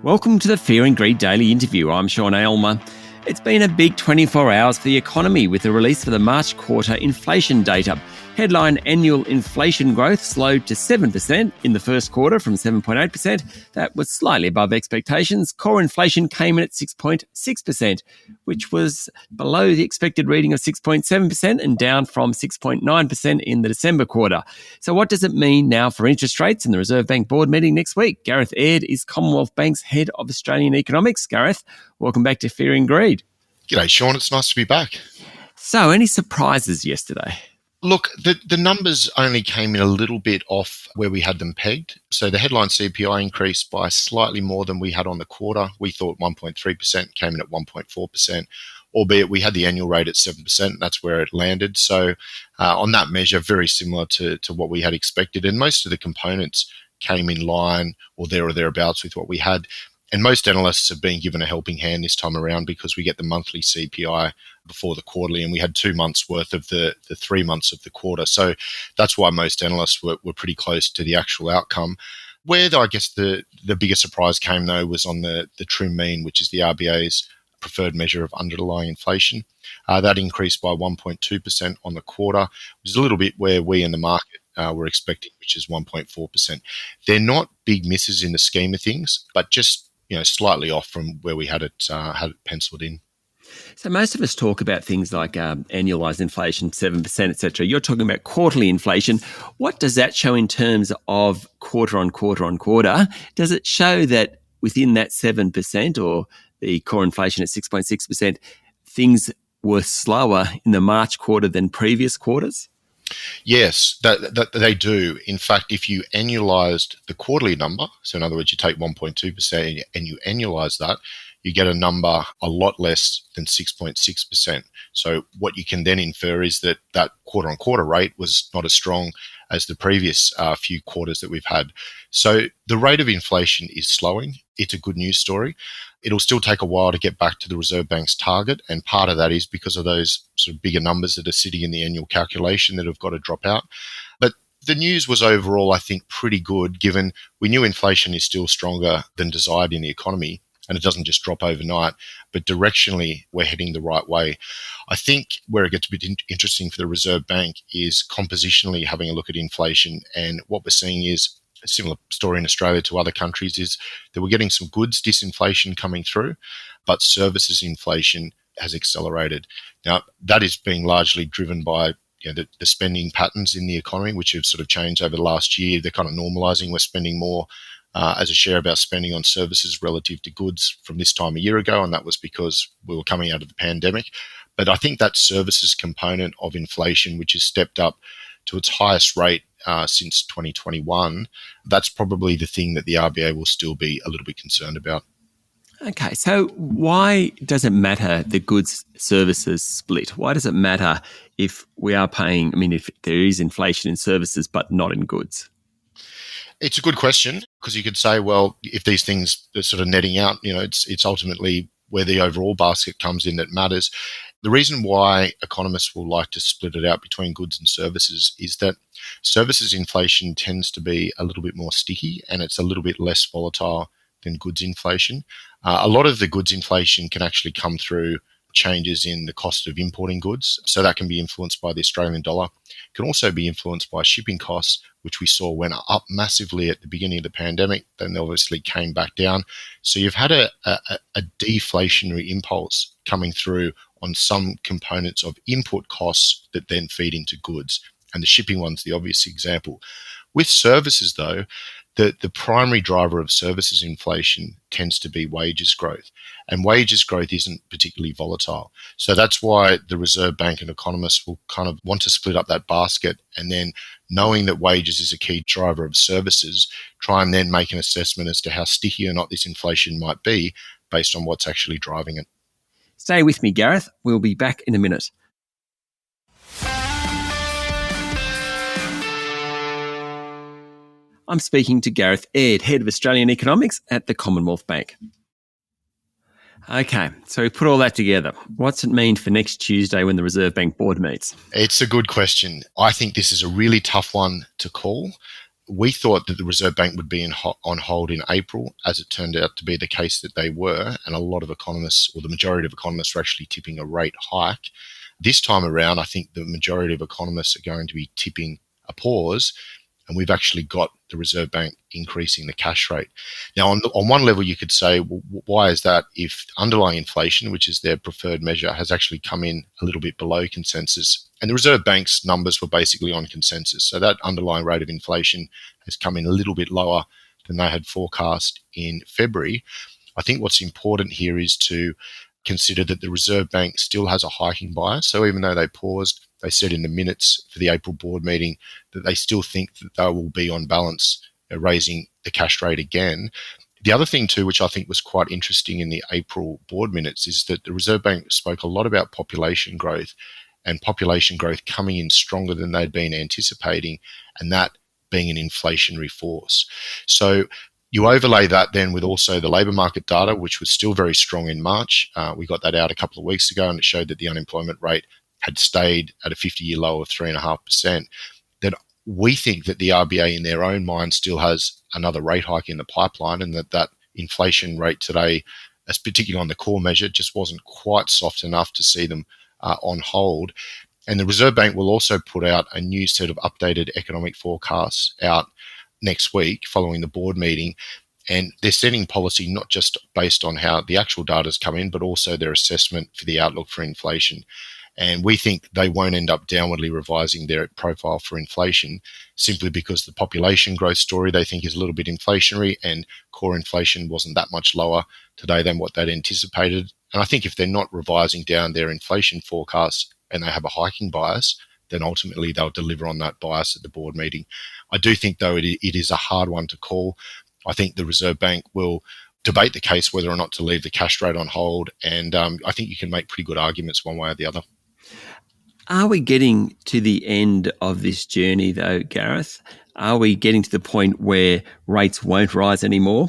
Welcome to the Fear and Greed Daily Interview. I'm Sean Aylmer. It's been a big 24 hours for the economy with the release of the March quarter inflation data. Headline annual inflation growth slowed to 7% in the first quarter from 7.8%. That was slightly above expectations. Core inflation came in at 6.6%, which was below the expected reading of 6.7% and down from 6.9% in the December quarter. So what does it mean now for interest rates in the Reserve Bank board meeting next week? Gareth is Commonwealth Bank's Head of Australian Economics. Gareth, welcome back to Fear and Greed. G'day, Sean. It's nice to be back. So, any surprises yesterday? Look, the numbers only came in a little bit off where we had them pegged. So the headline CPI increased by slightly more than we had on the quarter. We thought 1.3%, came in at 1.4%, albeit we had the annual rate at 7%. That's where it landed. So on that measure, very similar to what we had expected. And most of the components came in line or there or thereabouts with what we had. And most analysts have been given a helping hand this time around because we get the monthly CPI before the quarterly, and we had 2 months worth of the 3 months of the quarter. So that's why most analysts were pretty close to the actual outcome. Where, I guess, the biggest surprise came, though, was on the trim mean, which is the RBA's preferred measure of underlying inflation. That increased by 1.2% on the quarter, which is a little bit where we in the market were expecting, which is 1.4%. They're not big misses in the scheme of things, but just slightly off from where we had it penciled in. So most of us talk about things like annualised inflation, 7%, etc. You're talking about quarterly inflation. What does that show in terms of quarter on quarter on quarter? Does it show that within that 7% or the core inflation at 6.6%, things were slower in the March quarter than previous quarters? Yes, that they do. In fact, if you annualized the quarterly number, so in other words, you take 1.2% and you annualize that, you get a number a lot less than 6.6%. So what you can then infer is that quarter-on-quarter rate was not as strong as the previous few quarters that we've had. So the rate of inflation is slowing. It's a good news story. It'll still take a while to get back to the Reserve Bank's target, and part of that is because of those sort of bigger numbers that are sitting in the annual calculation that have got to drop out. But the news was overall, I think, pretty good, given we knew inflation is still stronger than desired in the economy, and it doesn't just drop overnight, but directionally we're heading the right way. I think where it gets a bit interesting for the Reserve Bank is compositionally having a look at inflation, and what we're seeing is a similar story in Australia to other countries is that we're getting some goods disinflation coming through, but services inflation has accelerated. Now, that is being largely driven by the spending patterns in the economy, which have sort of changed over the last year. They're kind of normalizing. We're spending more as a share of our spending on services relative to goods from this time a year ago, and that was because we were coming out of the pandemic. But I think that services component of inflation, which has stepped up to its highest rate since 2021, that's probably the thing that the RBA will still be a little bit concerned about. Okay, so why does it matter the goods services split? Why does it matter if we are paying, if there is inflation in services but not in goods? It's a good question, because you could say, well, if these things are sort of netting out, it's ultimately where the overall basket comes in that matters. The reason why economists will like to split it out between goods and services is that services inflation tends to be a little bit more sticky, and it's a little bit less volatile than goods inflation. A lot of the goods inflation can actually come through changes in the cost of importing goods. So that can be influenced by the Australian dollar. It can also be influenced by shipping costs, which we saw went up massively at the beginning of the pandemic, then they obviously came back down. So you've had a deflationary impulse coming through on some components of input costs that then feed into goods. And the shipping one's the obvious example. With services, though, the primary driver of services inflation tends to be wages growth. And wages growth isn't particularly volatile. So that's why the Reserve Bank and economists will kind of want to split up that basket, and then knowing that wages is a key driver of services, try and then make an assessment as to how sticky or not this inflation might be based on what's actually driving it. Stay with me, Gareth. We'll be back in a minute. I'm speaking to Gareth, Head of Australian Economics at the Commonwealth Bank. Okay, so we put all that together. What's it mean for next Tuesday when the Reserve Bank board meets? It's a good question. I think this is a really tough one to call. we thought that the Reserve Bank would be on hold in April, as it turned out to be the case that they were, and a lot of economists, or the majority of economists, are actually tipping a rate hike. This time around, I think the majority of economists are going to be tipping a pause, and we've actually got the Reserve Bank increasing the cash rate. Now, on one level, you could say, well, why is that if underlying inflation, which is their preferred measure, has actually come in a little bit below consensus? And the Reserve Bank's numbers were basically on consensus. So that underlying rate of inflation has come in a little bit lower than they had forecast in February. I think what's important here is to consider that the Reserve Bank still has a hiking bias. So even though they paused, they said in the minutes for the April board meeting that they still think that they will be on balance raising the cash rate again. The other thing too, which I think was quite interesting in the April board minutes, is that the Reserve Bank spoke a lot about population growth, and population growth coming in stronger than they'd been anticipating, and that being an inflationary force. So you overlay that then with also the labour market data, which was still very strong in March. We got that out a couple of weeks ago, and it showed that the unemployment rate had stayed at a 50-year low of 3.5%. Then we think that the RBA in their own mind still has another rate hike in the pipeline, and that inflation rate today, as particularly on the core measure, just wasn't quite soft enough to see them on hold. And the Reserve Bank will also put out a new set of updated economic forecasts out next week following the board meeting. And they're setting policy not just based on how the actual data's come in, but also their assessment for the outlook for inflation. And we think they won't end up downwardly revising their profile for inflation simply because the population growth story they think is a little bit inflationary, and core inflation wasn't that much lower today than what they'd anticipated. And I think if they're not revising down their inflation forecasts and they have a hiking bias, then ultimately they'll deliver on that bias at the board meeting. I do think, though, it is a hard one to call. I think the Reserve Bank will debate the case whether or not to leave the cash rate on hold, and I think you can make pretty good arguments one way or the other. Are we getting to the end of this journey, though, Gareth? Are we getting to the point where rates won't rise anymore?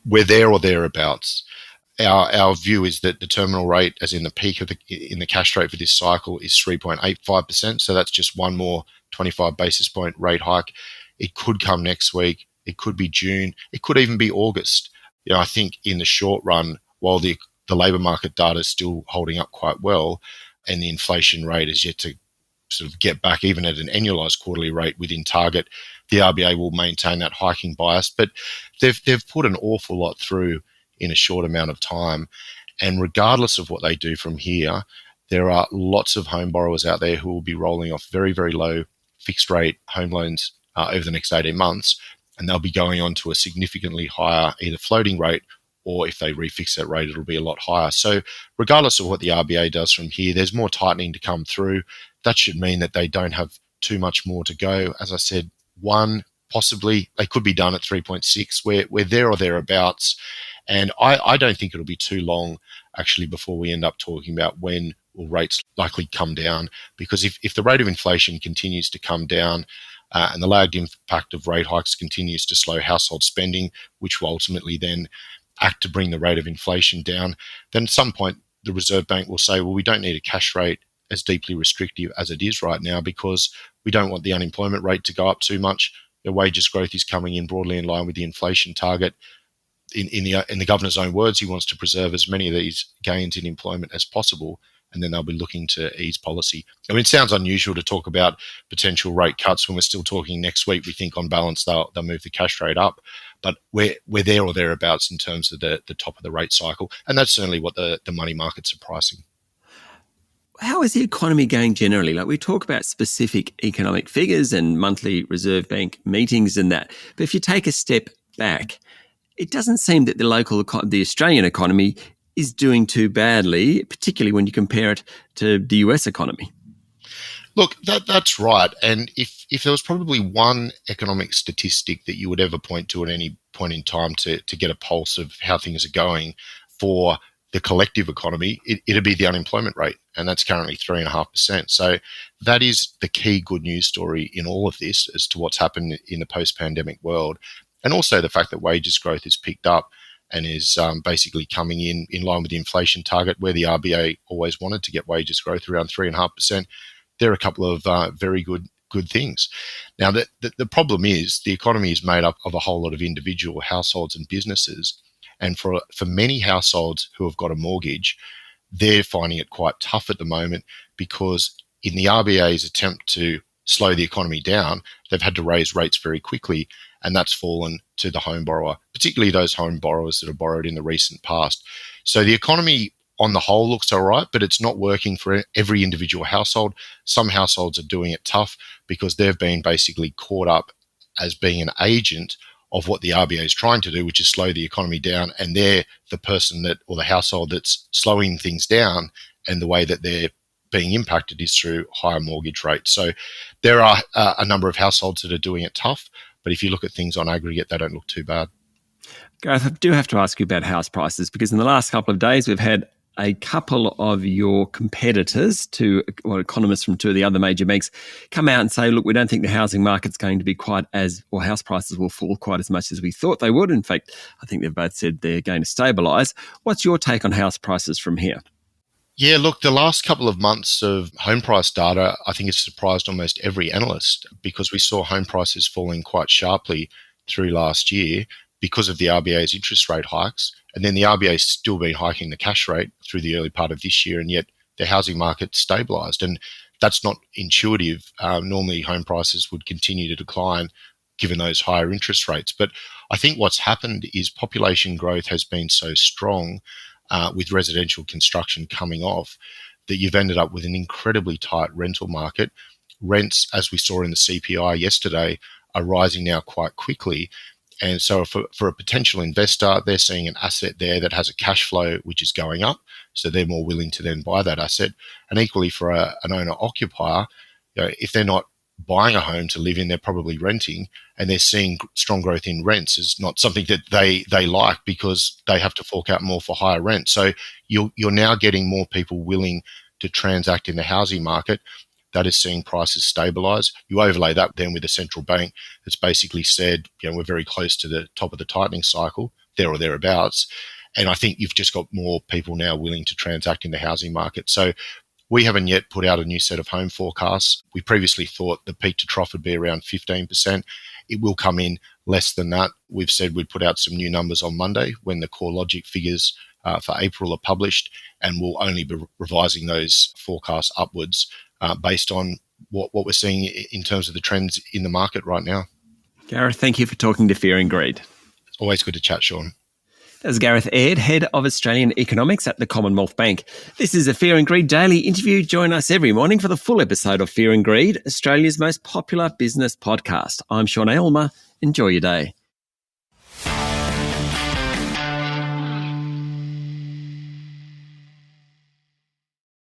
We're there or thereabouts. Our view is that the terminal rate, as in the peak of the cash rate for this cycle, is 3.85%. So that's just one more 25 basis point rate hike. It could come next week. It could be June. It could even be August. I think in the short run, while the labour market data is still holding up quite well, and the inflation rate is yet to sort of get back even at an annualised quarterly rate within target, the RBA will maintain that hiking bias. But they've put an awful lot through in a short amount of time. And regardless of what they do from here, there are lots of home borrowers out there who will be rolling off very, very low fixed rate home loans over the next 18 months. And they'll be going on to a significantly higher either floating rate, or if they refix that rate, it'll be a lot higher. So regardless of what the RBA does from here, there's more tightening to come through. That should mean that they don't have too much more to go. As I said, possibly they could be done at 3.6. We're there or thereabouts. And I don't think it'll be too long, actually, before we end up talking about when will rates likely come down. Because if the rate of inflation continues to come down, and the lagged impact of rate hikes continues to slow household spending, which will ultimately then act to bring the rate of inflation down, then at some point the Reserve Bank will say, well, we don't need a cash rate as deeply restrictive as it is right now because we don't want the unemployment rate to go up too much. The wages growth is coming in broadly in line with the inflation target. In the governor's own words, he wants to preserve as many of these gains in employment as possible, and then they'll be looking to ease policy. I mean, it sounds unusual to talk about potential rate cuts when we're still talking next week. We think on balance they'll move the cash rate up, but we're there or thereabouts in terms of the top of the rate cycle, and that's certainly what the money markets are pricing. How is the economy going generally? Like, we talk about specific economic figures and monthly Reserve Bank meetings and that, but if you take a step back, it doesn't seem that the Australian economy is doing too badly, particularly when you compare it to the US economy. Look, that's right. And if there was probably one economic statistic that you would ever point to at any point in time to get a pulse of how things are going for the collective economy, it'd be the unemployment rate. And that's currently 3.5%. So that is the key good news story in all of this as to what's happened in the post-pandemic world. And also the fact that wages growth has picked up and is basically coming in line with the inflation target, where the RBA always wanted to get wages growth around 3.5%. There are a couple of very good good things. Now, the problem is the economy is made up of a whole lot of individual households and businesses. And for many households who have got a mortgage, they're finding it quite tough at the moment because in the RBA's attempt to slow the economy down, they've had to raise rates very quickly, and that's fallen to the home borrower, particularly those home borrowers that have borrowed in the recent past. So the economy on the whole looks all right, but it's not working for every individual household. Some households are doing it tough because they've been basically caught up as being an agent of what the RBA is trying to do, which is slow the economy down, and they're the person that, or the household that's slowing things down, and the way that they're being impacted is through higher mortgage rates. So there are a number of households that are doing it tough, but if you look at things on aggregate, they don't look too bad. Gareth, I do have to ask you about house prices because in the last couple of days we've had a couple of your competitors, economists from two of the other major banks, come out and say, look, we don't think the housing market's going to be house prices will fall quite as much as we thought they would. In fact, I think they've both said they're going to stabilise. What's your take on house prices from here? Yeah, look, the last couple of months of home price data, I think it's surprised almost every analyst because we saw home prices falling quite sharply through last year because of the RBA's interest rate hikes. And then the RBA's still been hiking the cash rate through the early part of this year, and yet the housing market stabilised. And that's not intuitive. Normally, home prices would continue to decline given those higher interest rates. But I think what's happened is population growth has been so strong with residential construction coming off that you've ended up with an incredibly tight rental market. Rents, as we saw in the CPI yesterday, are rising now quite quickly. And so for a potential investor, they're seeing an asset there that has a cash flow which is going up. So they're more willing to then buy that asset. And equally for an owner-occupier, if they're not buying a home to live in, they're probably renting, and they're seeing strong growth in rents is not something that they like because they have to fork out more for higher rent. So you're now getting more people willing to transact in the housing market. That is seeing prices stabilise. You overlay that then with a central bank that's basically said, we're very close to the top of the tightening cycle, there or thereabouts. And I think you've just got more people now willing to transact in the housing market. So we haven't yet put out a new set of home forecasts. We previously thought the peak to trough would be around 15%. It will come in less than that. We've said we'd put out some new numbers on Monday when the CoreLogic figures for April are published, and we'll only be revising those forecasts upwards based on what we're seeing in terms of the trends in the market right now. Gareth, thank you for talking to Fear and Greed. It's always good to chat, Sean. That's Gareth Aird, Head of Australian Economics at the Commonwealth Bank. This is a Fear and Greed daily interview. Join us every morning for the full episode of Fear and Greed, Australia's most popular business podcast. I'm Sean Aylmer. Enjoy your day.